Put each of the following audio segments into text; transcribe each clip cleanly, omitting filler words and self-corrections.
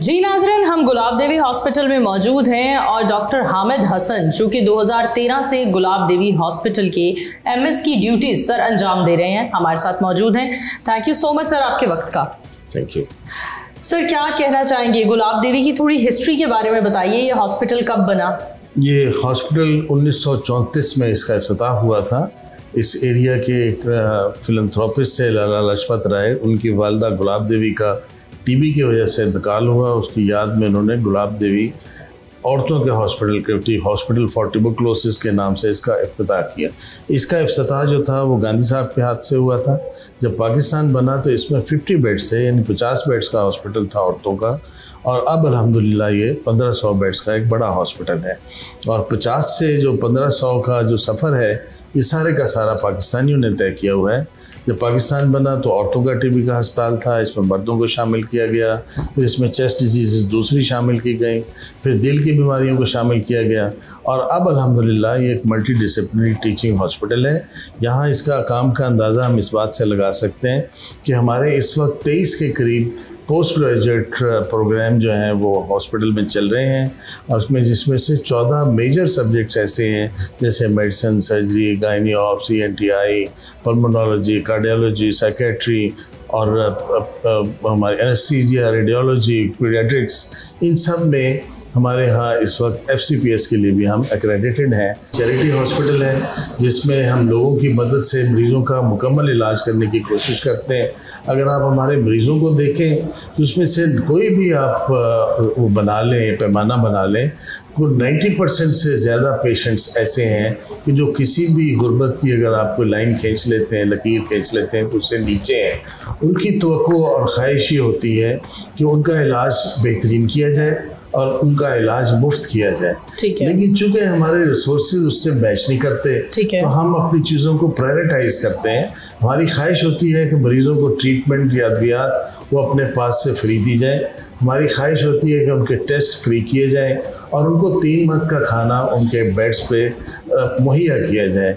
जी नाज़रीन, हम गुलाब देवी हॉस्पिटल में मौजूद हैं और डॉक्टर हामिद हसन जो कि 2013 से गुलाब देवी हॉस्पिटल के एमएस की ड्यूटीज सर अंजाम दे रहे हैं, हमारे साथ मौजूद हैं। Thank you so much sir आपके वक्त का। थैंक यू सर, क्या कहना चाहेंगे गुलाब देवी की थोड़ी हिस्ट्री के बारे में बताइए। ये हॉस्पिटल कब बना? ये हॉस्पिटल 1934 में इसका इफ्तिताह हुआ था। इस एरिया के फिलंथ्रोपिस्ट से लाला लजपत राय, उनकी वालदा गुलाब देवी का टीबी की वजह से इंतकाल हुआ। उसकी याद में उन्होंने गुलाब देवी औरतों के हॉस्पिटल फॉर ट्यूबरकुलोसिस के नाम से इसका इफ्तिताह किया। इसका इफ्तिताह जो था वो गांधी साहब के हाथ से हुआ था। जब पाकिस्तान बना तो इसमें 50 बेड्स थे, यानी 50 बेड्स का हॉस्पिटल था औरतों का, और अब अल्हम्दुलिल्लाह ये 1500 बेड्स का एक बड़ा हॉस्पिटल है। और 50 से जो 1500 का जो सफ़र है, ये सारे का सारा पाकिस्तानियों ने तय किया हुआ है। जब पाकिस्तान बना तो औरतों का टीबी का अस्पताल था, इसमें मर्दों को शामिल किया गया, फिर इसमें चेस्ट डिजीज़ दूसरी शामिल की गई, फिर दिल की बीमारियों को शामिल किया गया, और अब अल्हम्दुलिल्लाह ये एक मल्टी डिसिप्लिनरी टीचिंग हॉस्पिटल है। यहाँ इसका काम का अंदाज़ा हम इस बात से लगा सकते हैं कि हमारे इस वक्त 23 के करीब पोस्ट ग्रेजुएट प्रोग्राम जो हैं वो हॉस्पिटल में चल रहे हैं, और उसमें जिसमें से 14 मेजर सब्जेक्ट्स ऐसे हैं जैसे medicine, surgery, gynae ops, ENTI, pulmonology, cardiology, psychiatry, और हमारे एनेस्थीसिया, रेडियोलॉजी, पीडियाट्रिक्स, इन सब में हमारे यहाँ इस वक्त FCPS के लिए भी हम एक्रेडिटेड हैं। चैरिटी हॉस्पिटल है जिसमें हम लोगों की मदद से मरीज़ों का मुकम्मल इलाज करने की कोशिश करते हैं। अगर आप हमारे मरीज़ों को देखें तो उसमें से कोई भी आप वो बना लें, पैमाना बना लें, तो 90% से ज़्यादा पेशेंट्स ऐसे हैं कि जो किसी भी गुर्बत की अगर आपको लाइन खींच लेते हैं, लकीर खींच लेते हैं, तो उससे नीचे हैं। उनकी तवक्को और ख्वाहिश ये होती है कि उनका इलाज बेहतरीन किया जाए और उनका इलाज मुफ्त किया जाए। लेकिन चूंकि हमारे रिसोर्सेज उससे मैच नहीं करते, तो हम अपनी चीज़ों को प्रायोरिटाइज करते हैं। हमारी ख्वाहिश होती है कि मरीज़ों को ट्रीटमेंट या अद्वियात वो अपने पास से फ्री दी जाए। हमारी ख्वाहिश होती है कि उनके टेस्ट फ्री किए जाएं और उनको 3 वक्त का खाना उनके बेड्स पे मुहैया किया जाए।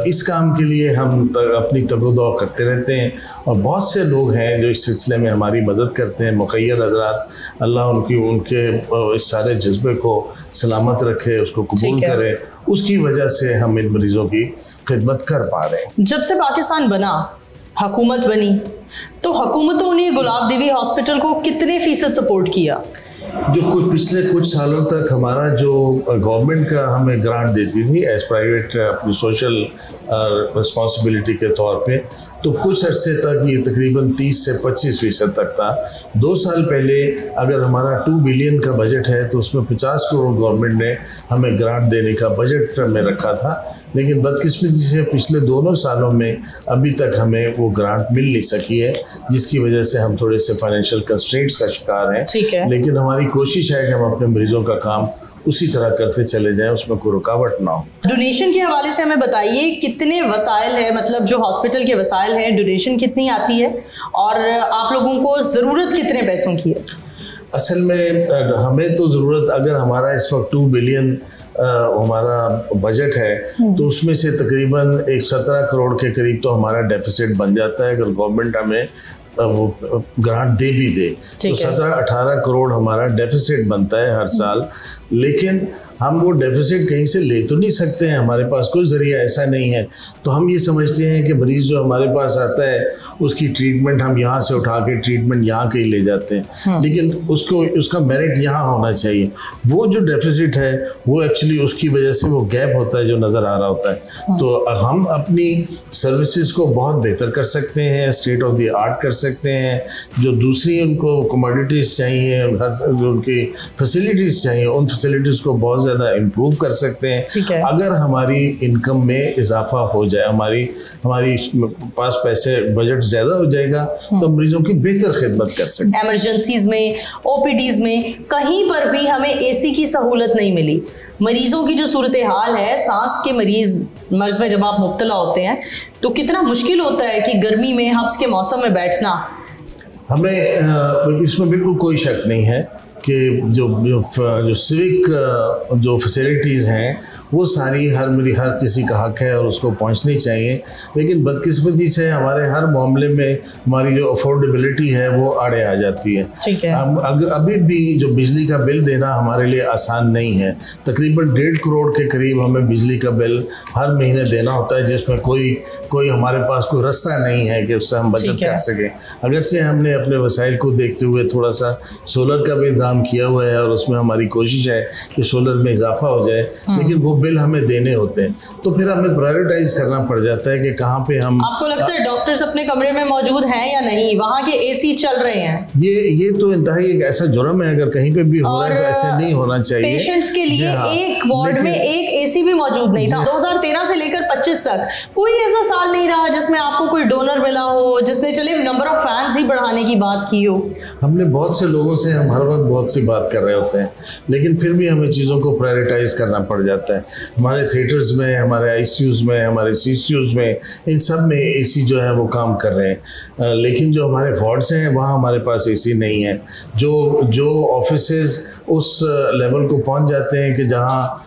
इस काम के लिए हम अपनी तगोदौ करते रहते हैं, और बहुत से लोग हैं जो इस सिलसिले में हमारी मदद करते हैं। मुखय्यर हज़रात, अल्लाह उनके इस सारे जज्बे को सलामत रखे, उसको कबूल करे, उसकी वजह से हम इन मरीज़ों की खिदमत कर पा रहे हैं। जब से पाकिस्तान बना, हुकूमत बनी, तो हुकूमतों ने गुलाब देवी हॉस्पिटल को कितने फ़ीसद सपोर्ट किया? जो पिछले कुछ सालों तक हमारा जो गवर्नमेंट का हमें ग्रांट देती थी एज प्राइवेट अपनी सोशल रिस्पॉन्सिबिलिटी के तौर पे, तो कुछ अरसे तक ये तकरीबन 30 से 25% तक था। 2 साल पहले अगर हमारा 2 बिलियन का बजट है तो उसमें 50 करोड़ गवर्नमेंट ने हमें ग्रांट देने का बजट में रखा था, लेकिन बदकिस्मती से पिछले दोनों सालों में अभी तक हमें वो ग्रांट मिल नहीं सकी है, जिसकी वजह से हम थोड़े से फाइनेंशियल कंस्ट्रेंट्स का शिकार हैं। लेकिन हमारी कोशिश है कि हम अपने मरीजों का काम उसी तरह करते चले जाएं, उसमें कोई रुकावट ना हो। डोनेशन के हवाले से हमें बताइए, कितने वसाइल है, मतलब जो हॉस्पिटल के वसाइल हैं, डोनेशन कितनी आती है और आप लोगों को ज़रूरत कितने पैसों की है? असल में हमें तो ज़रूरत, अगर हमारा इस वक्त 2 बिलियन हमारा बजट है तो उसमें से तकरीबन 17 करोड़ के करीब तो हमारा डेफिसिट बन जाता है। अगर गवर्नमेंट हमें वो ग्रांट दे भी दे तो 17-18 करोड़ हमारा डेफिसिट बनता है हर साल। लेकिन हम वो डेफिसिट कहीं से ले तो नहीं सकते हैं, हमारे पास कोई ज़रिया ऐसा नहीं है। तो हम ये समझते हैं कि मरीज़ जो हमारे पास आता है उसकी ट्रीटमेंट हम यहाँ से उठा के ट्रीटमेंट यहाँ कहीं ले जाते हैं, लेकिन उसका मेरिट यहाँ होना चाहिए। वो जो डेफिसिट है वो एक्चुअली उसकी वजह से वो गैप होता है जो नज़र आ रहा होता है। तो हम अपनी सर्विसेज को बहुत बेहतर कर सकते हैं, स्टेट ऑफ द आर्ट कर सकते हैं। जो दूसरी उनको कमोडिटीज़ चाहिए, जो उनकी फैसिलिटीज़ चाहिए, उन फैसिलिटीज़ को बहुत ज़्यादा इम्प्रूव कर सकते हैं। अगर हमारी इनकम में इजाफा हो जाए, हमारी पास पैसे, बजट ज़्यादा हो जाएगा, तो मरीजों की बेहतर खिदमत कर सकते हैं। एमरजेंसीज में, OPDs में कहीं पर भी हमें AC की सहूलत नहीं मिली। मरीजों की जो सूरत हाल है, सांस के मर्ज में जब आप मुब्तला होते हैं तो कितना मुश्किल होता है कि गर्मी में, हब्स के मौसम में बैठना। हमें इसमें बिल्कुल कोई शक नहीं है कि जो सिविक जो फैसिलिटीज़ हैं वो सारी हर किसी का हक है और उसको पहुंचनी चाहिए। लेकिन बदकिस्मती से हमारे हर मामले में हमारी जो अफोर्डेबिलिटी है वो आड़े आ जाती है। ठीक है। अभी भी जो बिजली का बिल देना हमारे लिए आसान नहीं है। तकरीबन 1.5 करोड़ के करीब हमें बिजली का बिल हर महीने देना होता है, जिसमें कोई हमारे पास कोई रास्ता नहीं है कि उससे हम बचत कर सकें। अगरचे हमने अपने वसाइल को देखते हुए थोड़ा सा सोलर का भी इंतजाम किया हुआ है और उसमें हमारी कोशिश है कि सोलर में इजाफा हो जाए, लेकिन वो बिल हमें देने होते हैं, तो फिर हमें प्रायोरिटाइज करना पड़ जाता है कि कहाँ पे हम। आपको लगता है डॉक्टर्स अपने कमरे में मौजूद हैं या नहीं, वहाँ के एसी चल रहे हैं? ये तो इंतहाई एक ऐसा जुर्म है, अगर कहीं पे भी हो रहा है तो ऐसे नहीं होना चाहिए। पेशेंट्स के लिए एक वार्ड में एक एसी भी मौजूद नहीं था। 2013 से लेकर 25 तक कोई ऐसा साल नहीं रहा जिसमें आपको कोई डोनर मिला हो, जिसने चले नंबर ऑफ फैंस ही बढ़ाने की बात की हो। हमने बहुत से लोगों से हम हर वक्त बहुत सी बात कर रहे होते हैं, लेकिन फिर भी हमें चीज़ों को प्रायोरिटाइज करना पड़ जाता है। हमारे थिएटर्स में, हमारे आईसीयूज़ में, हमारे सीसीयूज़ में, इन सब में एसी जो है वो काम कर रहे हैं, लेकिन जो हमारे वार्ड्स हैं वहाँ हमारे पास एसी नहीं है। जो ऑफिसेज उस लेवल को पहुँच जाते हैं कि जहाँ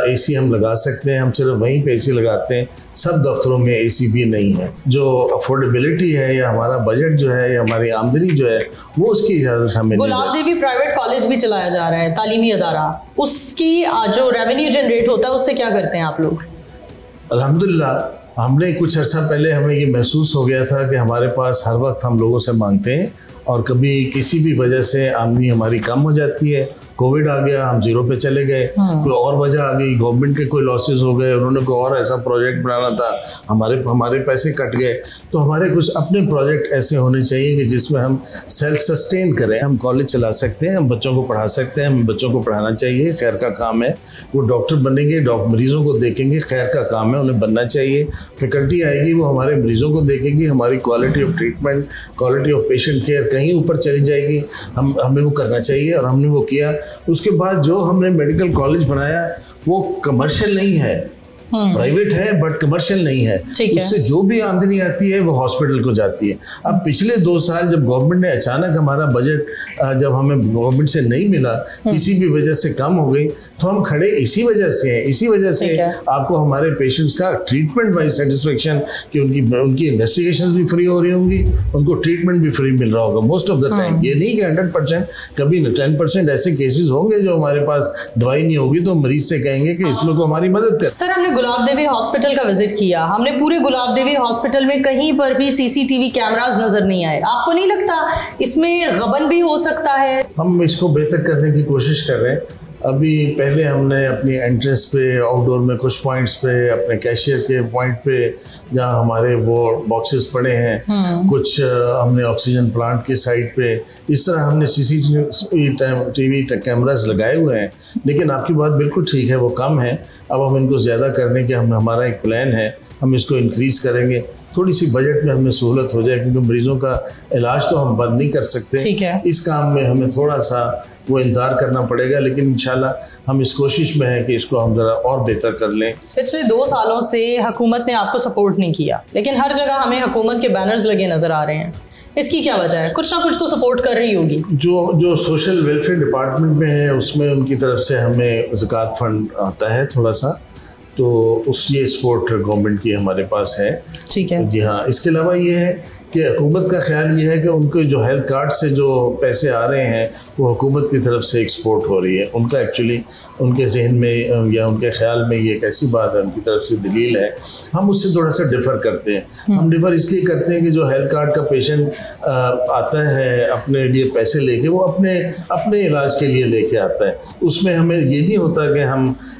एसी हम लगा सकते हैं, हम सिर्फ वहीं पे एसी लगाते हैं। सब दफ्तरों में एसी भी नहीं है। जो अफोर्डेबिलिटी है या हमारा बजट जो है या हमारी आमदनी जो है वो उसकी इजाज़त हमें नहीं। गुलाब देवी प्राइवेट कॉलेज भी चलाया जा रहा है, तालीमी अदारा, उसकी जो रेवेन्यू जनरेट होता है उससे क्या करते हैं आप लोग? अल्हम्दुलिल्लाह, हमने कुछ अर्सा पहले हमें ये महसूस हो गया था कि हमारे पास हर वक्त हम लोगों से मांगते हैं और कभी किसी भी वजह से आमदनी हमारी कम हो जाती है। कोविड आ गया, हम जीरो पे चले गए, कोई और वजह आ गई, गवर्नमेंट के कोई लॉसेस हो गए, उन्होंने कोई और ऐसा प्रोजेक्ट बनाना था, हमारे पैसे कट गए। तो हमारे कुछ अपने प्रोजेक्ट ऐसे होने चाहिए कि जिसमें हम सेल्फ सस्टेन करें। हम कॉलेज चला सकते हैं, हम बच्चों को पढ़ा सकते हैं, हम बच्चों को पढ़ाना चाहिए, खैर का काम है। वो डॉक्टर बनेंगे, मरीजों को देखेंगे, खैर का काम है, उन्हें बनना चाहिए। फैकल्टी आएगी, वो हमारे मरीजों को देखेगी, हमारी quality of treatment, quality of patient care कहीं ऊपर चली जाएगी। हमें वो करना चाहिए और हमने वो किया। उसके बाद जो हमने मेडिकल कॉलेज बनाया वो कमर्शियल नहीं है, प्राइवेट है बट कमर्शियल नहीं है। उससे जो भी आमदनी आती है वो हॉस्पिटल को जाती है। अब पिछले 2 साल जब गवर्नमेंट ने अचानक हमारा बजट जब हमें गवर्नमेंट से नहीं मिला, किसी भी वजह से कम हो गई, तो हम खड़े इसी वजह से हैं। इसी वजह से आपको हमारे पेशेंट्स का ट्रीटमेंट वाइज सेटिस्फेक्शन कि उनकी इन्वेस्टिगेशन भी फ्री हो रही होंगी, उनको ट्रीटमेंट भी फ्री मिल रहा होगा मोस्ट ऑफ द टाइम। ये नहीं कि 100%, कभी 10% ऐसे केसेस होंगे जो हमारे पास दवाई नहीं होगी तो मरीज से कहेंगे कि इसमें को हमारी मदद कर। सर, हमने गुलाब देवी हॉस्पिटल का विजिट किया, हमने पूरे गुलाब देवी हॉस्पिटल में कहीं पर भी सीसीटीवी कैमरास नजर नहीं आए। आपको नहीं लगता इसमें गबन भी हो सकता है? हम इसको बेहतर करने की कोशिश कर रहे हैं। अभी पहले हमने अपनी एंट्रेंस पे, आउटडोर में कुछ पॉइंट्स पे, अपने कैशियर के पॉइंट पे जहाँ हमारे वो बॉक्सेस पड़े हैं, कुछ हमने ऑक्सीजन प्लांट के साइड पे, इस तरह हमने सीसीटीवी कैमरास लगाए हुए हैं। लेकिन आपकी बात बिल्कुल ठीक है, वो कम है। अब हम इनको ज़्यादा करने के हमारा एक प्लान है, हम इसको इंक्रीज़ करेंगे। थोड़ी सी बजट में हमें सहूलत हो जाए, क्योंकि मरीजों का इलाज तो हम बंद नहीं कर सकते। इस काम में हमें थोड़ा सा वो इंतजार करना पड़ेगा, लेकिन इंशाल्लाह हम इस कोशिश में हैं कि इसको हम ज़रा और बेहतर कर लें। पिछले 2 सालों से हुकूमत ने आपको सपोर्ट नहीं किया, लेकिन हर जगह हमें हुकूमत के बैनर्स लगे नज़र आ रहे हैं। इसकी क्या वजह है? कुछ ना कुछ तो सपोर्ट कर रही होगी। जो सोशल वेलफेयर डिपार्टमेंट में है उसमें उनकी तरफ से हमें ज़कात फंड आता है थोड़ा सा, तो ये सपोर्ट गवर्नमेंट की हमारे पास है। ठीक है जी हाँ। इसके अलावा ये है कि हुकूमत का ख्याल ये है कि उनको जो हेल्थ कार्ड से जो पैसे आ रहे हैं वो हुकूमत की तरफ से एक्सपोर्ट हो रही है। उनका एक्चुअली उनके जहन में या उनके ख्याल में ये एक ऐसी बात है, उनकी तरफ से दलील है। हम उससे थोड़ा सा डिफ़र करते हैं। हम डिफ़र इसलिए करते हैं कि जो हेल्थ कार्ड का पेशेंट आता है अपने लिए पैसे लेके, वो अपने इलाज के लिए लेके आता है। उसमें हमें ये नहीं होता कि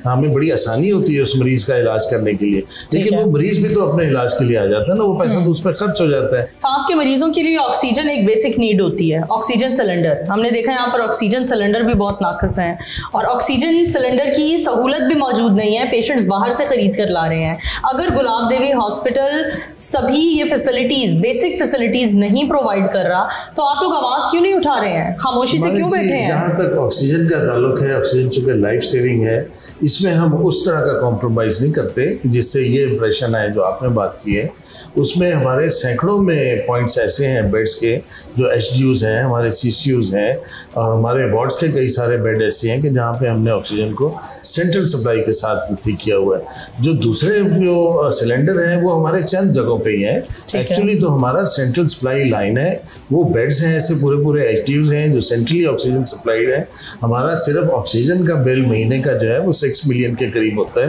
हमें बड़ी आसानी होती है उस मरीज़ का इलाज करने के लिए, लेकिन वो मरीज़ भी तो अपने इलाज के लिए आ जाता है ना, वो पैसा तो उस पर खर्च हो जाता है। सांस के मरीजों के लिए ऑक्सीजन एक बेसिक नीड होती है, ऑक्सीजन सिलेंडर। हमने देखा यहाँ पर ऑक्सीजन सिलेंडर भी बहुत नाक़िस हैं और ऑक्सीजन सिलेंडर की सहूलत भी मौजूद नहीं है, पेशेंट्स बाहर से खरीद कर ला रहे हैं। अगर गुलाब देवी हॉस्पिटल सभी ये फैसिलिटीज, बेसिक फैसिलिटीज नहीं प्रोवाइड कर रहा, तो आप लोग आवाज क्यों नहीं उठा रहे हैं? खामोशी से क्यों बैठे हैं? जहाँ तक ऑक्सीजन का ताल्लुक है, ऑक्सीजन चूँकि लाइफ सेविंग है, इसमें हम उस तरह का कॉम्प्रोमाइज़ नहीं करते जिससे ये इंप्रेशन आए जो आपने बात की है। उसमें हमारे सैकड़ों में पॉइंट्स ऐसे हैं बेड्स के जो HDUs हैं, हमारे CCUs हैं, और हमारे वार्ड्स के कई सारे बेड ऐसे हैं कि जहाँ पे हमने ऑक्सीजन को सेंट्रल सप्लाई के साथ ठीक किया हुआ है। जो दूसरे जो सिलेंडर हैं वो हमारे चंद जगहों पे ही हैं। एक्चुअली तो हमारा सेंट्रल सप्लाई लाइन है, वो बेड्स हैं ऐसे पूरे HDUs हैं जो सेंट्रली ऑक्सीजन सप्लाइड है। हमारा सिर्फ ऑक्सीजन का बिल महीने का जो है वो 6 मिलियन के करीब होता है।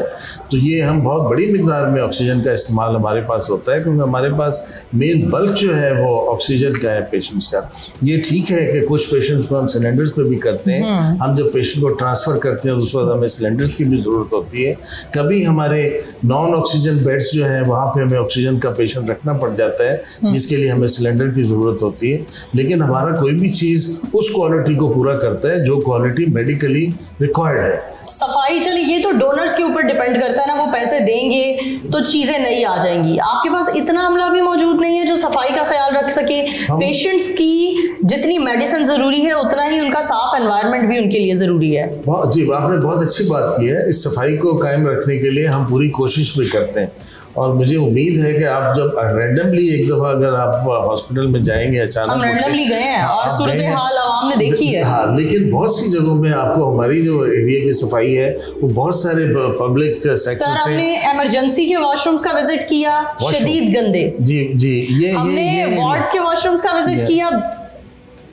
तो ये हम बहुत बड़ी मिकदार में ऑक्सीजन का इस्तेमाल हमारे पास होता है, क्योंकि हमारे पास मेन बल्क जो है वो ऑक्सीजन का है पेशेंट्स का। ये ठीक है कि कुछ पेशेंट्स को हम सिलेंडर्स पे भी करते हैं। हम जब पेशेंट को ट्रांसफ़र करते हैं तो उस वक्त हमें सिलेंडर्स की भी ज़रूरत होती है। कभी हमारे नॉन ऑक्सीजन बेड्स जो है वहाँ पे हमें ऑक्सीजन का पेशेंट रखना पड़ जाता है, जिसके लिए हमें सिलेंडर की ज़रूरत होती है। लेकिन हमारा कोई भी चीज़ उस क्वालिटी को पूरा करता है जो क्वालिटी मेडिकली रिक्वायर्ड है। सफाई, चलिए ये तो डोनर्स के ऊपर डिपेंड करता है ना, वो पैसे देंगे तो चीजें नई आ जाएंगी। आपके पास इतना अमला भी मौजूद नहीं है जो सफाई का ख्याल रख सके। पेशेंट्स की जितनी मेडिसिन जरूरी है उतना ही उनका साफ एनवायरनमेंट भी उनके लिए जरूरी है। जी, आपने बहुत अच्छी बात की है। इस सफाई को कायम रखने के लिए हम पूरी कोशिश भी करते हैं, और मुझे उम्मीद है कि आप जब रैंडमली एक दफा अगर आप हॉस्पिटल में जाएंगे अचानक, हम रैंडमली गए हैं और सूरत हाल आवाम ने देखी है। हाँ, लेकिन बहुत सी जगहों में आपको हमारी जो एरिया की सफाई है वो बहुत सारे पब्लिक सेक्टर से। सर, आपने इमरजेंसी के वॉशरूम्स का विजिट किया, शदीद गंदे। जी, हमने वार्ड्स के वॉशरूम्स का विजिट किया,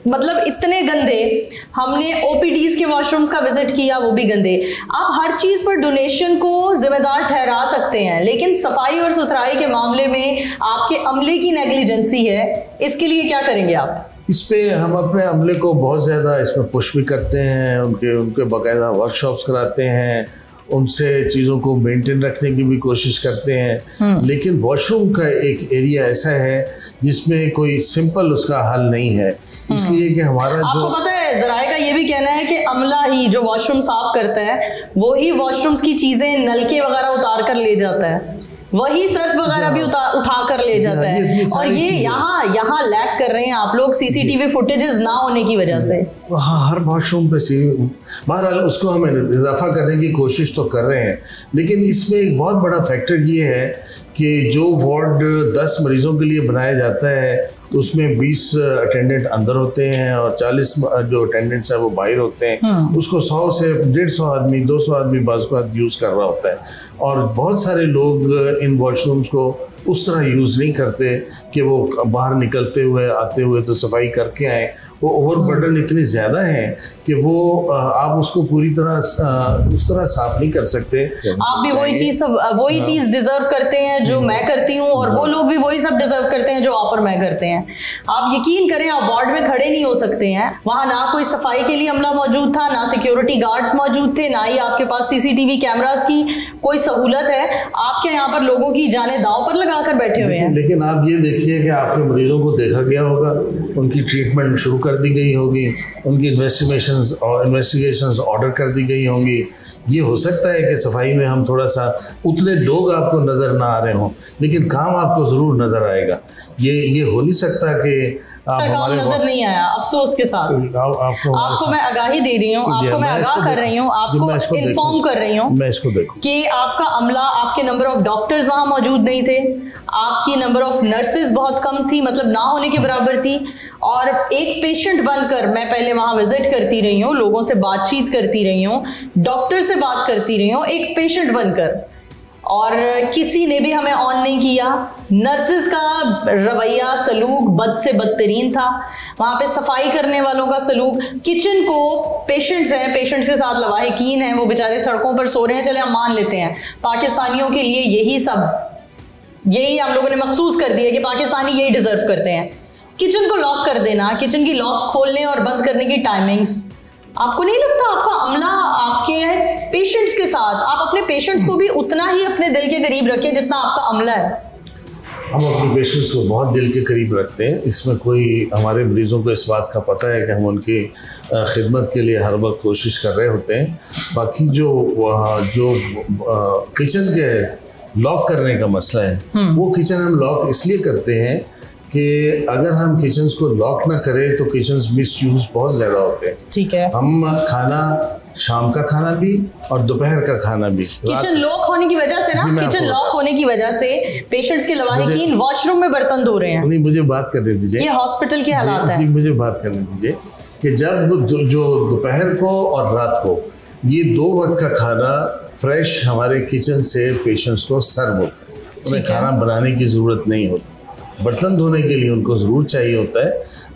मतलब इतने गंदे। हमने OPDs के वॉशरूम्स का विजिट किया, वो भी गंदे। आप हर चीज पर डोनेशन को जिम्मेदार ठहरा सकते हैं, लेकिन सफाई और सुथराई के मामले में आपके अमले की नेग्लिजेंसी है। इसके लिए क्या करेंगे आप? इस पे हम अपने अमले को बहुत ज़्यादा इसमें पुश भी करते हैं, उनके बाकायदा वर्कशॉप्स कराते हैं, उनसे चीज़ों को मेंटेन रखने की भी कोशिश करते हैं। लेकिन वॉशरूम का एक एरिया ऐसा है जिसमें कोई सिंपल उसका हल नहीं है, इसलिए कि हमारा आपको पता है ज़राए का ये भी कहना है कि अमला ही जो वॉशरूम साफ करता है वो ही वॉशरूम्स की चीज़ें, नलके वगैरह उतार कर ले जाता है, वही सर्फ वगैरह भी उठा कर ले जाता है। और ये यहाँ लैक कर रहे हैं आप लोग CCTV फुटेजेस ना होने की वजह से। हाँ, हर वॉशरूम पे बहरहाल उसको हम इजाफा करने की कोशिश तो कर रहे हैं, लेकिन इसमें एक बहुत बड़ा फैक्टर ये है कि जो वार्ड 10 मरीजों के लिए बनाया जाता है तो उसमें 20 अटेंडेंट अंदर होते हैं और 40 जो अटेंडेंट्स हैं वो बाहर होते हैं। उसको 100 से 150 आदमी, 200 आदमी बाज़ को यूज़ कर रहा होता है, और बहुत सारे लोग इन वॉशरूम्स को उस तरह यूज़ नहीं करते कि वो बाहर निकलते हुए आते हुए तो सफाई करके आए। वो ओवरबर्डन इतनी ज़्यादा है कि वो आप उसको पूरी तरह उस तरह साफ नहीं कर सकते। आप भी वही चीज़ डिजर्व करते हैं जो मैं करती हूँ, और वो लोग भी वही सब डिजर्व करते हैं जो आप और मैं करते हैं। आप यकीन करें, आप वार्ड में खड़े नहीं हो सकते हैं, वहाँ ना कोई सफाई के लिए अमला मौजूद था, ना सिक्योरिटी गार्ड्स मौजूद थे, ना ही आपके पास CCTV कैमरास की कोई सहूलत है। आपके यहाँ पर लोगों की जाने दांव पर लगा कर बैठे हुए हैं। लेकिन आप ये देखिए कि आपके मरीजों को देखा गया होगा, उनकी ट्रीटमेंट शुरू कर दी गई होगी, उनकी इन्वेस्टिगेशंस ऑर्डर कर दी गई होंगी। ये हो सकता है कि सफाई में हम थोड़ा सा उतने लोग आपको नज़र ना आ रहे हों, लेकिन काम आपको ज़रूर नज़र आएगा। ये हो नहीं सकता कि काम नजर नहीं आया, अफसोस के साथ। आपको मैं आगाही दे रही हूँ, आपको मैं आगाह कर रही हूँ, आपको इन्फॉर्म कर रही हूँ मैं इसको देखूं कि आपका अमला, आपके नंबर ऑफ डॉक्टर्स वहाँ मौजूद नहीं थे, आपकी नंबर ऑफ नर्सेज बहुत कम थी, मतलब ना होने के बराबर थी। और एक पेशेंट बनकर मैं पहले वहाँ विजिट करती रही हूँ, लोगों से बातचीत करती रही हूँ, डॉक्टर से बात करती रही हूँ, एक पेशेंट बनकर, और किसी ने भी हमें ऑन नहीं किया। नर्सेस का रवैया, सलूक बद से बदतरीन था। वहाँ पे सफाई करने वालों का सलूक, किचन को पेशेंट्स हैं, पेशेंट्स के साथ लवाहिकीन हैं, वो बेचारे सड़कों पर सो रहे हैं, चले हम मान लेते हैं। पाकिस्तानियों के लिए यही हम लोगों ने महसूस कर दिया कि पाकिस्तानी यही डिजर्व करते हैं। किचन को लॉक कर देना, किचन की लॉक खोलने और बंद करने की टाइमिंग्स, आपको नहीं लगता आपका अमला आपके पेशेंट्स के साथ, आप अपने पेशेंट्स को भी उतना ही अपने दिल के करीब रखें जितना आपका अमला है? हम अपने पेशेंट्स को बहुत दिल के करीब रखते हैं। इसमें कोई, हमारे मरीज़ों को इस बात का पता है कि हम उनकी खिदमत के लिए हर वक्त कोशिश कर रहे होते हैं। बाकी जो किचन के लॉक करने का मसला है, वो किचन हम लॉक इसलिए करते हैं कि अगर हम किचन्स को लॉक ना करें तो किचन्स मिसयूज बहुत ज़्यादा होते हैं। ठीक है। हम खाना शाम का खाना भी और दोपहर का खाना भी। किचन लॉक होने की वजह से ना, किचन लॉक होने की वजह से पेशेंट्स के लवाहिकीन वॉशरूम में बर्तन धो रहे हैं। नहीं, मुझे बात करने दीजिए, ये हॉस्पिटल के हालात है। जी मुझे बात करने दीजिए कि जब जो दोपहर को और रात को ये 2 वक्त का खाना फ्रेश हमारे किचन से पेशेंट्स को सर्व होता है, उन्हें खाना बनाने की ज़रूरत नहीं होती। बर्तन धोने के लिए उनको ज़रूर चाहिए होता है,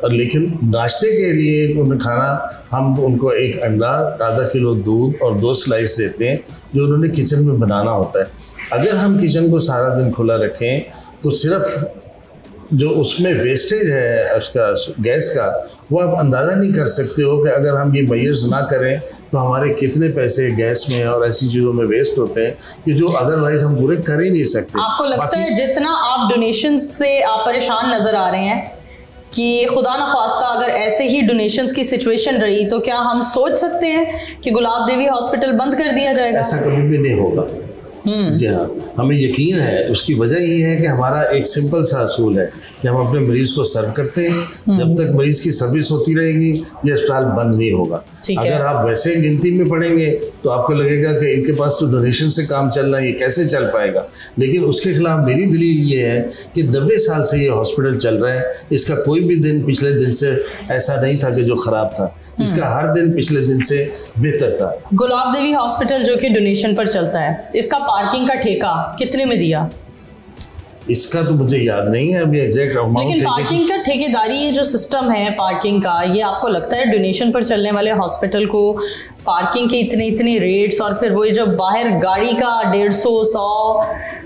और लेकिन नाश्ते के लिए उन्हें खाना हम उनको 1 अंडा, आधा किलो दूध और 2 स्लाइस देते हैं जो उन्होंने किचन में बनाना होता है। अगर हम किचन को सारा दिन खुला रखें तो सिर्फ जो उसमें वेस्टेज है उसका गैस का, वो आप अंदाज़ा नहीं कर सकते हो कि अगर हम ये मेजर्स ना करें तो हमारे कितने पैसे गैस में और ऐसी चीज़ों में वेस्ट होते हैं कि जो अदरवाइज हम पूरे कर ही नहीं सकते। आपको लगता है जितना आप डोनेशन से आप परेशान नज़र आ रहे हैं कि खुदा न ख्वास्ता अगर ऐसे ही डोनेशंस की सिचुएशन रही तो क्या हम सोच सकते हैं कि गुलाब देवी हॉस्पिटल बंद कर दिया जाएगा? ऐसा कभी भी नहीं होगा। जी हाँ, हमें यकीन है। उसकी वजह ये है कि हमारा एक सिंपल सा असूल है कि हम अपने मरीज को सर्व करते हैं। जब तक मरीज की सर्विस होती रहेगी ये अस्पताल बंद नहीं होगा। अगर आप वैसे गिनती में पढ़ेंगे तो आपको लगेगा कि इनके पास तो डोनेशन से काम चल रहा है, ये कैसे चल पाएगा। लेकिन उसके खिलाफ मेरी दलील ये है कि 90 साल से ये हॉस्पिटल चल रहा है, इसका कोई भी दिन पिछले दिन से ऐसा नहीं था कि जो ख़राब था, इसका हर दिन पिछले दिन से बेहतर था। गुलाब देवी हॉस्पिटल जो कि डोनेशन पर चलता है, इसका पार्किंग का ठेका कितने में दिया? इसका तो मुझे याद नहीं है अभी एग्जैक्ट अमाउंट। लेकिन पार्किंग का ठेकेदारी, ये जो सिस्टम है पार्किंग का, ये आपको लगता है डोनेशन पर चलने वाले हॉस्पिटल को पार्किंग के इतने रेट्स, और फिर वो जो बाहर गाड़ी का 150, 100,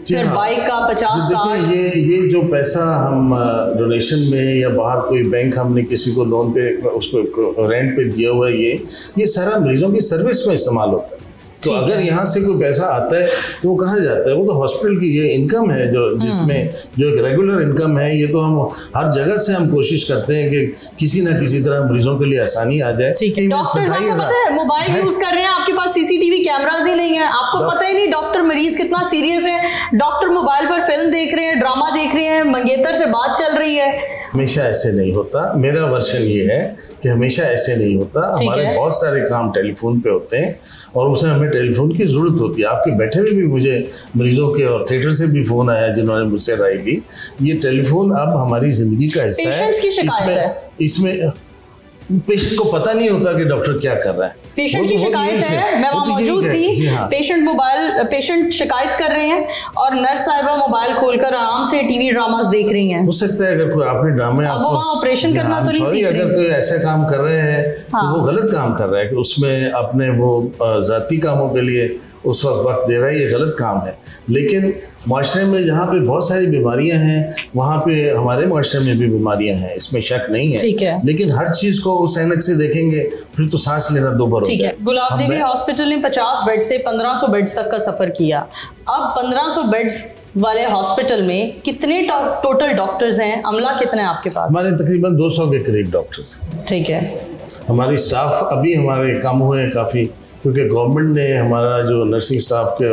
फिर बाइक का 50, 60, ये जो पैसा हम डोनेशन में या बाहर कोई बैंक हमने किसी को लोन पे उसको रेंट पे दिया हुआ है, ये सारा मरीजों की सर्विस में इस्तेमाल होता है। तो अगर यहाँ से कोई पैसा आता है तो वो कहाँ जाता है? वो तो हॉस्पिटल की ये इनकम है जो जिसमें जो एक रेगुलर इनकम है। ये तो हम हर जगह से हम कोशिश करते हैं कि किसी ना किसी तरह मरीजों के लिए आसानी आ जाए। डॉक्टर साहब को पता है मोबाइल यूज कर रहे हैं, आपके पास सीसीटीवी कैमरास ही नहीं है, आपको पता ही नहीं डॉक्टर मरीज कितना सीरियस है। डॉक्टर मोबाइल पर फिल्म देख रहे हैं, ड्रामा देख रहे हैं, मंगेतर से बात चल रही है। हमेशा ऐसे नहीं होता। मेरा वर्शन ये है कि हमेशा ऐसे नहीं होता। हमारे बहुत सारे काम टेलीफोन पे होते हैं और उसमें हमें टेलीफोन की ज़रूरत होती है। आपके बैठे हुए भी मुझे मरीजों के और थिएटर से भी फ़ोन आया जिन्होंने मुझसे राय ली। ये टेलीफोन अब हमारी ज़िंदगी का हिस्सा है। पेशेंट्स की शिकायत है, इसमें पेशेंट को पता नहीं होता कि डॉक्टर क्या कर रहा है। पेशेंट की शिकायत है, मैं वहाँ मौजूद थी। पेशेंट शिकायत कर रहे हैं और नर्स साहिबा मोबाइल खोलकर आराम से टीवी ड्रामास देख रही हैं। हो सकता है अगर कोई आपने ड्रामे वो वहाँ ऑपरेशन करना तो नहीं सीख रही। अगर कोई ऐसा काम कर रहे हैं तो वो गलत काम कर रहा है कि उसमें अपने वो जाती कामों के लिए उस वक्त दे रहा है, ये गलत काम है। लेकिन माशरे में जहाँ पे बहुत सारी बीमारियां हैं वहाँ पे हमारे माशरे में भी बीमारियां हैं, इसमें शक नहीं है। ठीक है, लेकिन हर चीज को उस ऐनक से देखेंगे फिर तो सांस लेना दोबारा। ठीक है। गुलाब देवी हॉस्पिटल ने 50 बेड से 1500 बेड्स तक का सफर किया। अब 1500 बेड्स वाले हॉस्पिटल में कितने टोटल डॉक्टर्स हैं? अमला कितना है आपके पास? हमारे तकरीबन 200 के करीब डॉक्टर्स। ठीक है। हमारी स्टाफ अभी हमारे कम हुए हैं काफ़ी, क्योंकि गवर्नमेंट ने हमारा जो नर्सिंग स्टाफ के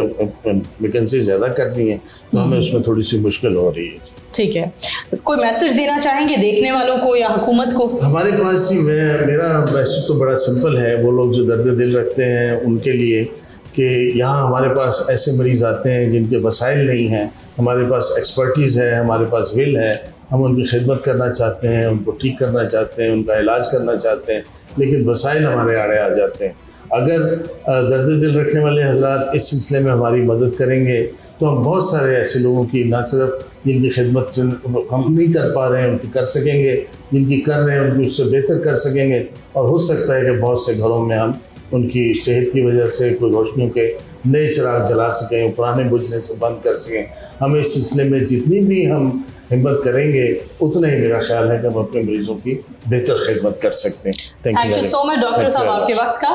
वैकेंसी ज़्यादा करनी है तो हमें उसमें थोड़ी सी मुश्किल हो रही है। ठीक है, कोई मैसेज देना चाहेंगे देखने वालों को या हुकूमत को? हमारे पास जी मेरा मैसेज तो बड़ा सिंपल है। वो लोग जो दर्द दिल रखते हैं उनके लिए कि यहाँ हमारे पास ऐसे मरीज़ आते हैं जिनके वसाइल नहीं हैं, हमारे पास एक्सपर्टीज़ है, हमारे पास विल है, हम उनकी खिदमत करना चाहते हैं, उनको ठीक करना चाहते हैं, उनका इलाज करना चाहते हैं, लेकिन वसाइल हमारे आड़े आ जाते हैं। अगर दर्द दिल रखने वाले हजरात इस सिलसिले में हमारी मदद करेंगे तो हम बहुत सारे ऐसे लोगों की न सिर्फ जिनकी खिदमत हम नहीं कर पा रहे हैं उनकी कर सकेंगे, जिनकी कर रहे हैं उनकी उससे बेहतर कर सकेंगे, और हो सकता है कि बहुत से घरों में हम उनकी सेहत की वजह से कोई रोशनियों के नए चिराग जला सकें, पुराने बुझने से बंद कर सकें। हम इस सिलसिले में जितनी भी हम हिम्मत करेंगे उतना ही मेरा ख्याल है कि हम अपने मरीजों की बेहतर खिदमत कर सकते हैं। Thank you so much doctor साहब आपके वक्त का।